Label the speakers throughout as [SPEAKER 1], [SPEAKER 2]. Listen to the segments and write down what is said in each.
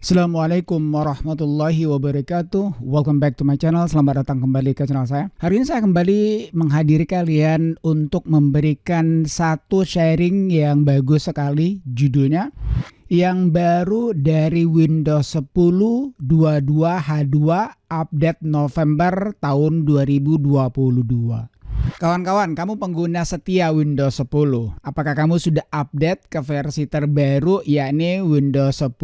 [SPEAKER 1] Assalamualaikum warahmatullahi wabarakatuh. Welcome back to my channel. Selamat datang kembali ke channel saya. Hari ini saya kembali menghadiri kalian untuk memberikan satu sharing yang bagus sekali. Judulnya yang baru dari Windows 10 22H2 update November tahun 2022. Kawan-kawan, kamu pengguna setia Windows 10. Apakah kamu sudah update ke versi terbaru, yakni Windows 10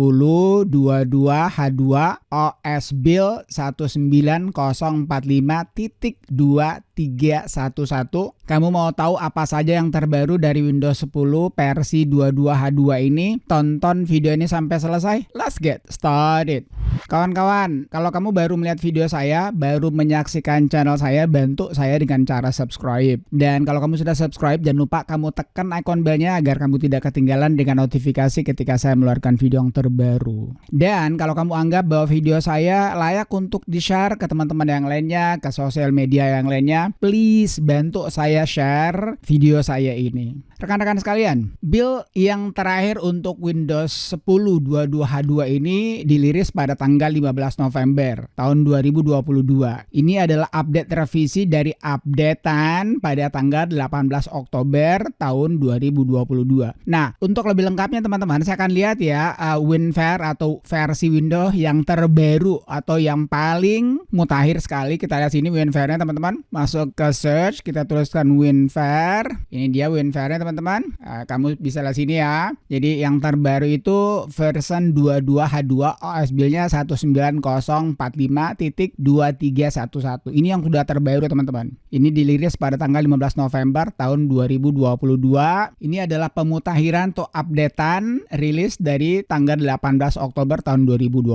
[SPEAKER 1] 22H2 OS Build 19045.2311? Kamu mau tahu apa saja yang terbaru dari Windows 10 versi 22H2 ini? Tonton video ini sampai selesai. Let's get started. Kawan-kawan, kalau kamu baru melihat video saya, baru menyaksikan channel saya, bantu saya dengan cara subscribe. Dan kalau kamu sudah subscribe, jangan lupa kamu tekan icon belnya agar kamu tidak ketinggalan dengan notifikasi ketika saya mengeluarkan video yang terbaru. Dan kalau kamu anggap bahwa video saya layak untuk di-share ke teman-teman yang lainnya, ke sosial media yang lainnya, please bantu saya share video saya ini. Rekan-rekan sekalian, build yang terakhir untuk Windows 10 22H2 ini diliris pada tanggal 15 November tahun 2022. Ini adalah update revisi dari updatean pada tanggal 18 Oktober tahun 2022. Nah, untuk lebih lengkapnya teman-teman, saya akan lihat ya WinFare atau versi Windows yang terbaru atau yang paling mutakhir sekali. Kita lihat sini WinFare-nya teman-teman. Masuk ke search, kita tuliskan WinFare. Ini dia WinFare-nya teman-teman. Kamu bisa lihat sini ya. Jadi yang terbaru itu version 22H2 OS build-nya 19045.2311. Ini yang sudah terbaru teman-teman. Ini diliris pada tanggal 15 November tahun 2022. Ini adalah pemutakhiran atau updatean rilis dari tanggal 18 Oktober tahun 2022.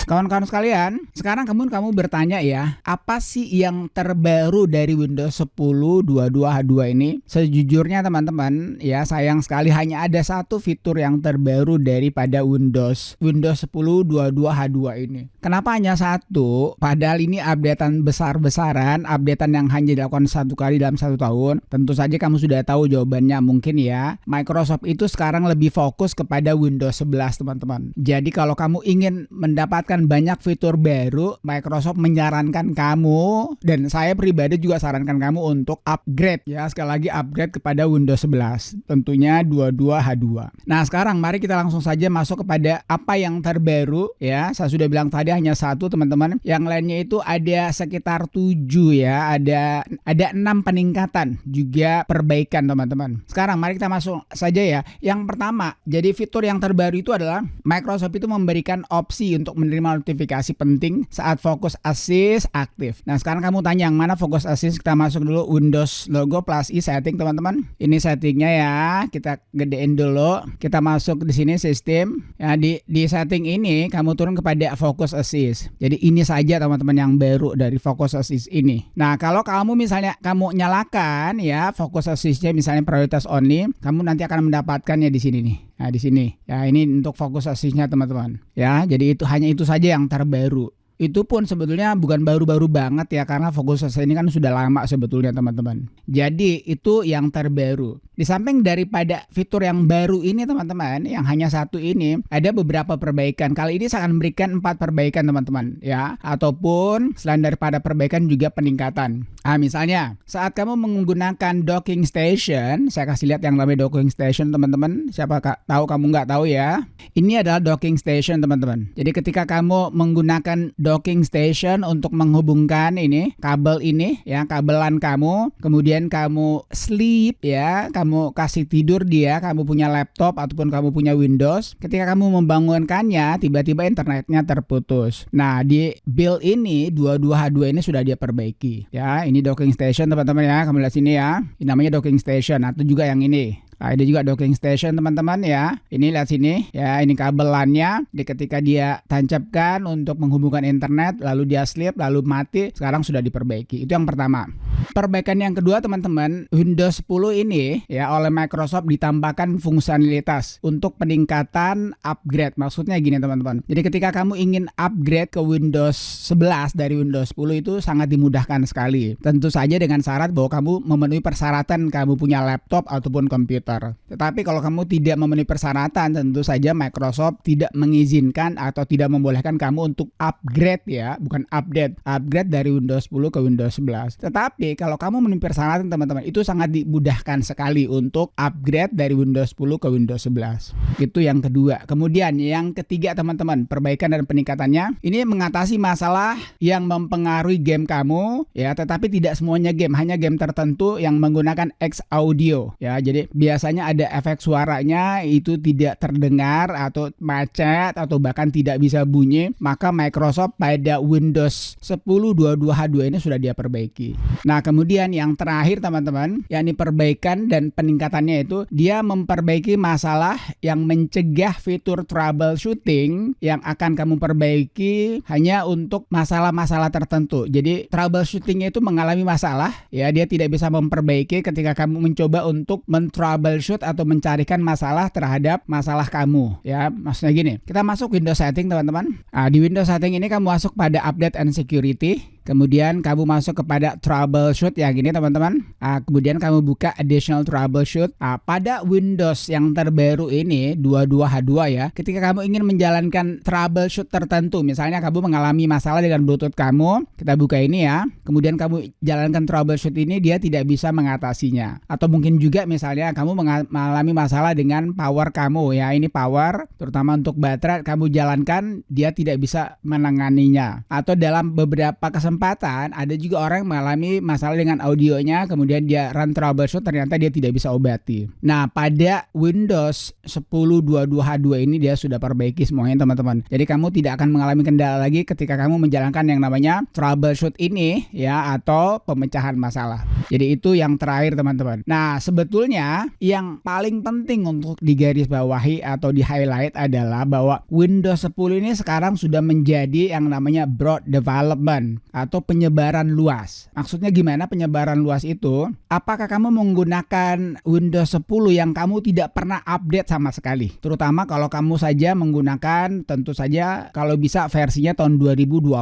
[SPEAKER 1] Kawan-kawan sekalian, sekarang kamu bertanya ya, apa sih yang terbaru dari Windows 10 22H2 ini? Sejujurnya teman-teman, ya sayang sekali hanya ada satu fitur yang terbaru daripada Windows 10 22H2 ini. Kenapa hanya satu? Padahal ini updatean besar-besaran, updatean yang hanya dilakukan satu kali dalam satu tahun. Tentu saja kamu sudah tahu jawabannya mungkin ya. Microsoft itu sekarang lebih fokus kepada Windows 11 teman-teman. Jadi kalau kamu ingin mendapatkan banyak fitur baru, Microsoft menyarankan kamu, dan saya pribadi juga sarankan kamu untuk upgrade ya, sekali lagi upgrade kepada Windows 11, tentunya 22H2. Nah sekarang mari kita langsung saja masuk kepada apa yang terbaru ya. Saya sudah bilang tadi hanya satu teman-teman, yang lainnya itu ada sekitar 7 ya, ada 6 peningkatan juga perbaikan teman-teman. Sekarang mari kita masuk saja ya. Yang pertama, jadi fitur yang terbaru itu adalah Microsoft itu memberikan opsi untuk menerima notifikasi penting saat Focus Assist aktif. Nah sekarang kamu tanya yang mana Focus Assist. Kita masuk dulu Windows logo plus i setting teman-teman. Ini settingnya ya, kita gedein dulu. Kita masuk di sini sistem ya, di setting ini kamu turun kepada Focus Assist. Jadi ini saja teman-teman yang baru dari Focus Assist ini. Nah kalau kamu misalnya kamu nyalakan ya Focus Assist-nya misalnya prioritas only, kamu nanti akan mendapatkannya di sini nih. Nah di sini ya, ini untuk Focus Assist-nya teman-teman ya. Jadi itu hanya itu saja yang terbaru. Itu pun sebetulnya bukan baru-baru banget ya, karena Focus Assist ini kan sudah lama sebetulnya teman-teman. Jadi itu yang terbaru. Di samping daripada fitur yang baru ini teman-teman, yang hanya satu ini, ada beberapa perbaikan. Kali ini saya akan memberikan 4 perbaikan teman-teman ya, ataupun selain daripada perbaikan juga peningkatan. Misalnya saat kamu menggunakan docking station, saya kasih lihat yang namanya docking station teman-teman. Siapa tahu kamu nggak tahu ya, ini adalah docking station teman-teman. Jadi ketika kamu menggunakan docking station untuk menghubungkan ini kabel ini ya, kabelan kamu, kemudian kamu sleep ya, kamu kasih tidur dia, kamu punya laptop ataupun kamu punya Windows, ketika kamu membangunkannya tiba-tiba internetnya terputus. Nah di build ini 22H2 ini sudah dia perbaiki ya. Ini docking station teman-teman ya, kamu lihat sini ya, ini namanya docking station. Atau juga yang ini, ada juga docking station teman-teman ya. Ini lihat sini ya, ini kabelannya. Ketika dia tancapkan untuk menghubungkan internet, lalu dia sleep, lalu mati, sekarang sudah diperbaiki. Itu yang pertama. Perbaikan yang kedua teman-teman, Windows 10 ini ya oleh Microsoft ditambahkan fungsionalitas untuk peningkatan upgrade. Maksudnya gini teman-teman. Jadi ketika kamu ingin upgrade ke Windows 11 dari Windows 10 itu sangat dimudahkan sekali. Tentu saja dengan syarat bahwa kamu memenuhi persyaratan kamu punya laptop ataupun komputer. Tetapi kalau kamu tidak memenuhi persyaratan, tentu saja Microsoft tidak mengizinkan atau tidak membolehkan kamu untuk upgrade ya, bukan update. Upgrade dari Windows 10 ke Windows 11. Tetapi kalau kamu memenuhi persyaratan teman-teman, itu sangat dimudahkan sekali untuk upgrade dari Windows 10 ke Windows 11. Itu yang kedua. Kemudian yang ketiga teman-teman, perbaikan dan peningkatannya ini mengatasi masalah yang mempengaruhi game kamu ya, tetapi tidak semuanya game, hanya game tertentu yang menggunakan X audio ya. Jadi biasanya ada efek suaranya itu tidak terdengar atau macet atau bahkan tidak bisa bunyi, maka Microsoft pada Windows 10 22H2 ini sudah dia perbaiki. Nah, kemudian yang terakhir teman-teman, yakni perbaikan dan peningkatannya itu dia memperbaiki masalah yang mencegah fitur troubleshooting yang akan kamu perbaiki hanya untuk masalah-masalah tertentu. Jadi troubleshootingnya itu mengalami masalah ya, dia tidak bisa memperbaiki ketika kamu mencoba untuk men-troubleshoot atau mencarikan masalah terhadap masalah kamu ya. Maksudnya gini, kita masuk Windows setting teman-teman. Di Windows setting ini kamu masuk pada update and security. Kemudian kamu masuk kepada troubleshoot yang ini teman-teman. Kemudian kamu buka additional troubleshoot. Pada Windows yang terbaru ini 22H2 ya, ketika kamu ingin menjalankan troubleshoot tertentu, misalnya kamu mengalami masalah dengan Bluetooth kamu, kita buka ini ya. Kemudian kamu jalankan troubleshoot ini, dia tidak bisa mengatasinya. Atau mungkin juga misalnya kamu mengalami masalah dengan power kamu ya, ini power terutama untuk baterai kamu jalankan, dia tidak bisa menanganinya. Atau dalam beberapa kesempatan ada juga orang yang mengalami masalah dengan audionya, kemudian dia run troubleshoot, ternyata dia tidak bisa obati. Nah, pada Windows 10 22H2 ini dia sudah perbaiki semuanya teman-teman. Jadi kamu tidak akan mengalami kendala lagi ketika kamu menjalankan yang namanya troubleshoot ini ya, atau pemecahan masalah. Jadi itu yang terakhir teman-teman. Nah, sebetulnya yang paling penting untuk digarisbawahi atau di highlight adalah bahwa Windows 10 ini sekarang sudah menjadi yang namanya broad development atau penyebaran luas. Maksudnya gimana penyebaran luas itu? Apakah kamu menggunakan Windows 10 yang kamu tidak pernah update sama sekali? Terutama kalau kamu saja menggunakan, tentu saja kalau bisa versinya tahun 2020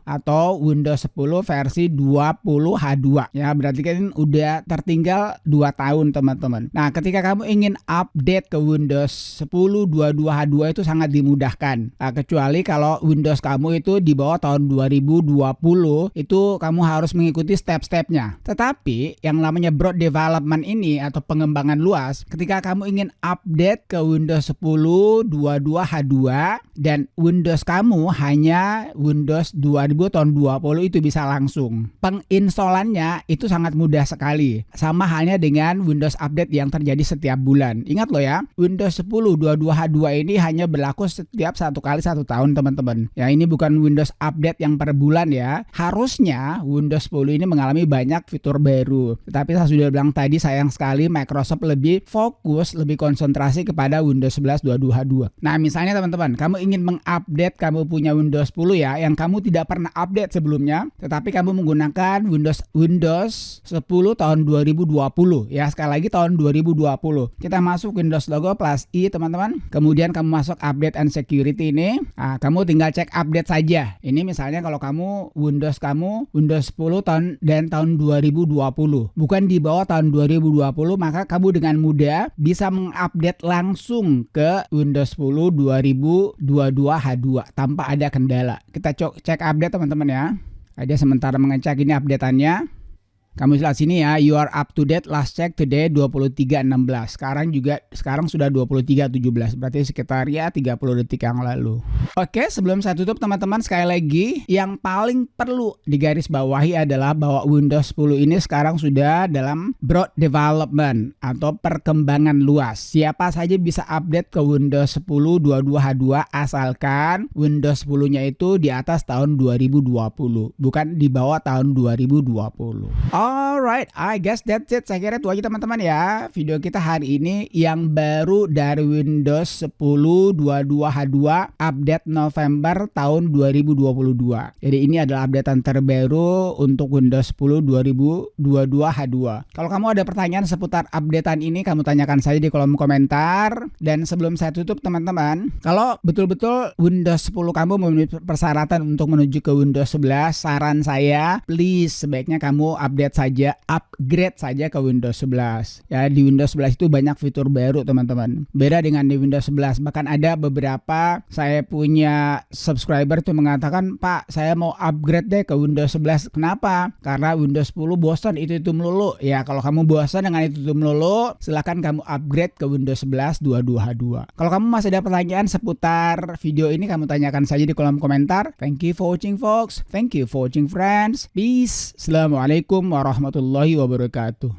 [SPEAKER 1] atau Windows 10 versi 20H2 ya, berarti kan udah tertinggal 2 tahun teman-teman. Nah, ketika kamu ingin update ke Windows 10 22H2 itu sangat dimudahkan. Kecuali kalau Windows kamu itu di bawah tahun 2020, itu kamu harus mengikuti step-stepnya. Tetapi yang namanya broad development ini atau pengembangan luas, ketika kamu ingin update ke Windows 10 22H2 dan Windows kamu hanya Windows 2000 tahun 20 itu bisa langsung. Penginstalannya itu sangat mudah sekali. Sama halnya dengan Windows update yang terjadi setiap bulan. Ingat loh ya, Windows 10 22H2 ini hanya berlaku setiap 1 kali 1 tahun teman-teman. Ya, ini bukan Windows update yang per bulan ya. Harusnya Windows 10 ini mengalami banyak fitur baru. Tetapi saya sudah bilang tadi, sayang sekali Microsoft lebih fokus, lebih konsentrasi kepada Windows 11 22H2. Nah, misalnya teman-teman, kamu ingin mengupdate, kamu punya Windows 10 ya, yang kamu tidak pernah update sebelumnya, tetapi kamu menggunakan Windows 10 tahun 2020 ya, sekali lagi tahun 2020. Kita masuk Windows logo plus I teman-teman. Kemudian kamu masuk update and security ini. Kamu tinggal cek update saja. Ini misalnya kalau kamu Windows 10 tahun 2020, bukan di bawah tahun 2020, maka kamu dengan mudah bisa mengupdate langsung ke Windows 10 2022H2 tanpa ada kendala. Kita cek update teman-teman ya. Ada sementara mengecek ini updateannya. Kamu lihat sini ya, you are up to date, last check today 23.16. Sekarang sudah 23.17, berarti sekitar ya 30 detik yang lalu. Oke, sebelum saya tutup teman-teman, sekali lagi yang paling perlu digarisbawahi adalah bahwa Windows 10 ini sekarang sudah dalam broad development atau perkembangan luas. Siapa saja bisa update ke Windows 10 22H2 asalkan Windows 10-nya itu di atas tahun 2020, bukan di bawah tahun 2020. Alright, I guess that's it. Saya kira itu aja teman-teman ya. Video kita hari ini yang baru dari Windows 10 22H2 update November tahun 2022. Jadi ini adalah updatean terbaru untuk Windows 10 2022H2. Kalau kamu ada pertanyaan seputar updatean ini, kamu tanyakan saja di kolom komentar. Dan sebelum saya tutup teman-teman, kalau betul-betul Windows 10 kamu memenuhi persyaratan untuk menuju ke Windows 11, saran saya, please sebaiknya kamu upgrade saja ke Windows 11. Ya, di Windows 11 itu banyak fitur baru teman-teman. Beda dengan di Windows 11. Bahkan ada beberapa saya punya subscriber tuh mengatakan, "Pak, saya mau upgrade deh ke Windows 11." Kenapa? Karena Windows 10 bosan itu melulu. Ya, kalau kamu bosan dengan itu melulu, silahkan kamu upgrade ke Windows 11 22H2. Kalau kamu masih ada pertanyaan seputar video ini, kamu tanyakan saja di kolom komentar. Thank you for watching folks. Thank you for watching friends. Peace. Assalamualaikum warahmatullahi wabarakatuh.